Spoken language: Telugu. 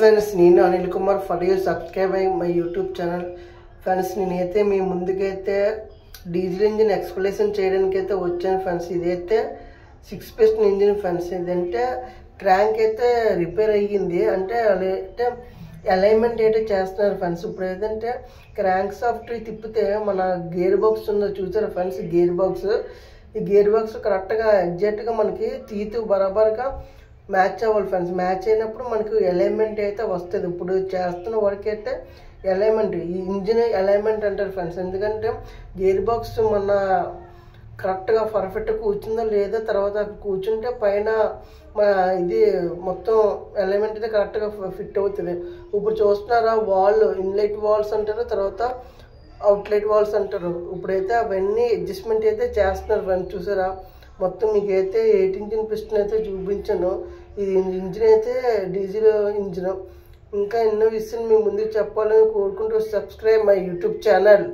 ఫ్రెండ్స్, నేను Anil Kumar. For you subscribe my YouTube channel. Friends, నేనైతే మీ ముందుకైతే డీజిల్ ఇంజిన్ ఎక్స్ప్లెనేషన్ చేయడానికి అయితే వచ్చాను ఫ్రెండ్స్. ఇదైతే 6 piston ఇంజిన్ ఫ్రెండ్స్. ఇదంటే క్రాంక్ అయితే రిపేర్ అయ్యింది, అంటే అంటే అలైన్మెంట్ అయితే చేస్తున్నారు ఫ్రెండ్స్. ఇప్పుడు ఏదంటే క్రాంక్ సాఫ్ట్ తిప్పితే మన గేర్ బాక్స్ ఉందో చూసారా ఫ్రెండ్స్, ఈ గేర్ బాక్స్ కరెక్ట్గా ఎగ్జాక్ట్గా మనకి తీతు బరాబర్గా మ్యాచ్ అవ్వాలి ఫ్రెండ్స్. మ్యాచ్ అయినప్పుడు మనకు అలైన్మెంట్ అయితే వస్తుంది. ఇప్పుడు చేస్తున్న వర్క్ అయితే అలైన్మెంట్, ఈ ఇంజిన్ అలైన్మెంట్ అంటారు ఫ్రెండ్స్. ఎందుకంటే గేర్ బాక్స్ మన కరెక్ట్గా పర్ఫెక్ట్గా కూర్చుందో లేదా, తర్వాత కూర్చుంటే పైన మన ఇది మొత్తం అలైన్మెంట్ అయితే కరెక్ట్గా ఫిట్ అవుతుంది. ఇప్పుడు చూస్తున్నారా, ఇన్లెట్ వాల్స్ అంటారు, తర్వాత అవుట్లెట్ వాల్స్ అంటారు. ఇప్పుడైతే అవన్నీ అడ్జస్ట్మెంట్ అయితే చేస్తున్నారు ఫ్రెండ్స్. చూసారా, మొత్తం మీకు అయితే 18 piston అయితే చూపించాను. ఇది ఇంజిన్ అయితే డీజిల్ ఇంజిన్. ఇంకా ఎన్నో విషయాలు మీ ముందుకు చెప్పాలని కోరుకుంటూ సబ్స్క్రైబ్ మై యూట్యూబ్ ఛానల్.